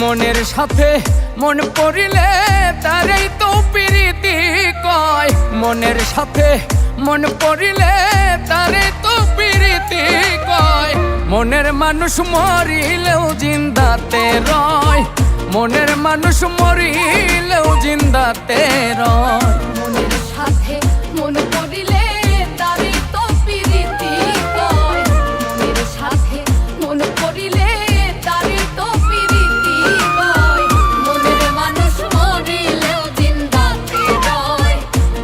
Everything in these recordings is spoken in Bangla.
মনের সাথে মন পড়িলে তারই তো প্রীতি কয়। মনের সাথে মন পড়িলে তারই তো প্রীতি কয়। মনের মানুষ মরিলেও জিন্দাতে রয়। মনের মানুষ মরিলেও জিন্দাতে রয়। মনের সাথে মন পড়িলে তারই তো প্রীতি কয়। মনের সাথে মন পড়িলে তারই তো প্রীতি কয়। মনের মানুষ মরিলেও জিন্দাতে রয়।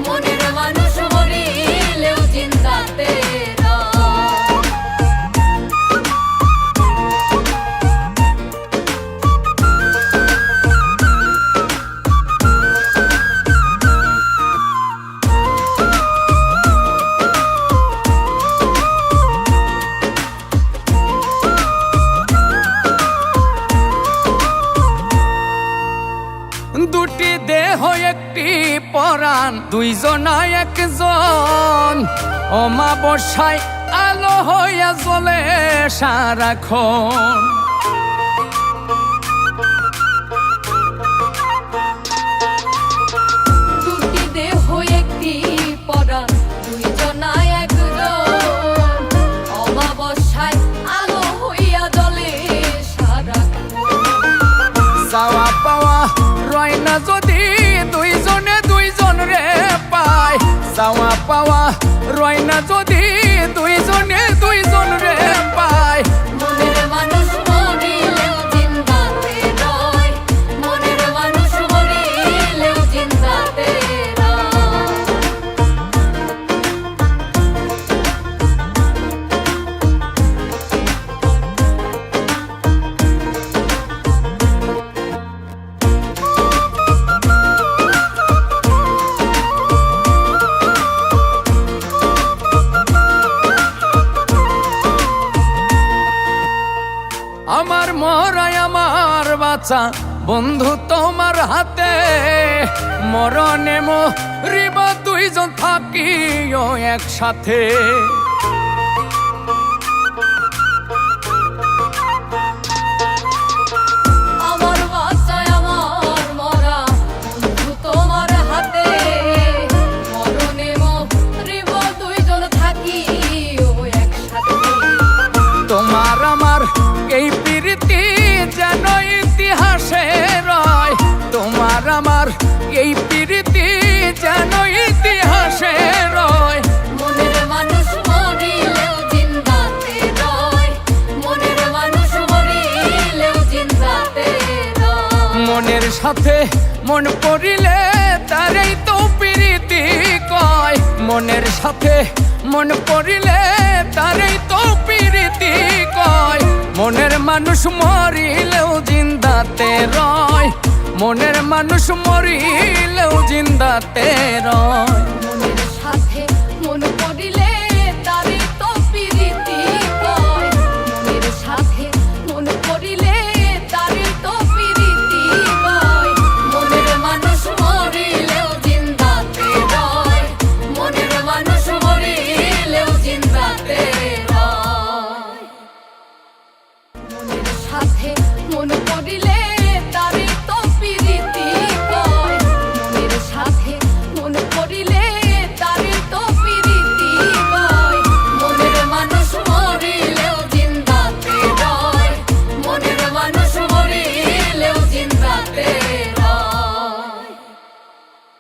মনের মানুষ মরিলেও জিন্দাতে রয়। দুটি দেহ একটি পরাণ, দুইজনা একজন। অমাবস্যায় আলো হইয়া জ্বলে সারাক্ষণ। দুটি দেহ একটি পরাণ, দুইজনা একজন। অমাবস্যায় আলো হইয়া জ্বলে সারাক্ষণ। চাওয়া পাওয়া রয় না যদি দুইজনে দুইজন রে পায়। চাওয়া পাওয়া রয় না যদি দুইজনে দুইজন রে পায়। মনের মানুষ মরিলেও জিন্দাতে রয়। মনের মানুষ মরিলেও জিন্দাতে রয়। আমার মরাই আমার বাঁচা বন্ধু তোমার হাতে। মরণে মরিব দুইজন থাকিও একসাথে। আমার বাঁচায় আমার মরা বন্ধু তোমার হাতে। মরণে মরিব দুইজন থাকিও একসাথে। তোমার আমার এই প্রীতি যেন ইতিহাসে রয়। তোমার আমার এই প্রীতি যেন ইতিহাসে রয়। মনের মানুষ মরিলেও জিন্দাতে রয়। মনের মানুষ মরিলেও জিন্দাতে রয়। মনের সাথে মন পড়িলে তারই তো প্রীতি কয়। মনের সাথে মন পড়িলে তারই তো প্রীতি কয়। মনের মানুষ মরিলেও জিন্দাতে রয়। মনের মানুষ মরিলেও জিন্দাতে রয়। মনের সাথে মন পড়িলে তারই তো প্রীতি কয়। মনের সাথে মন পড়িলে তারই তো প্রীতি কয়। মনের মানুষ মরিলেও জিন্দাতে রয়। মনের মানুষ মরিলেও জিন্দাতে রয়। মনের সাথে মন পড়িলে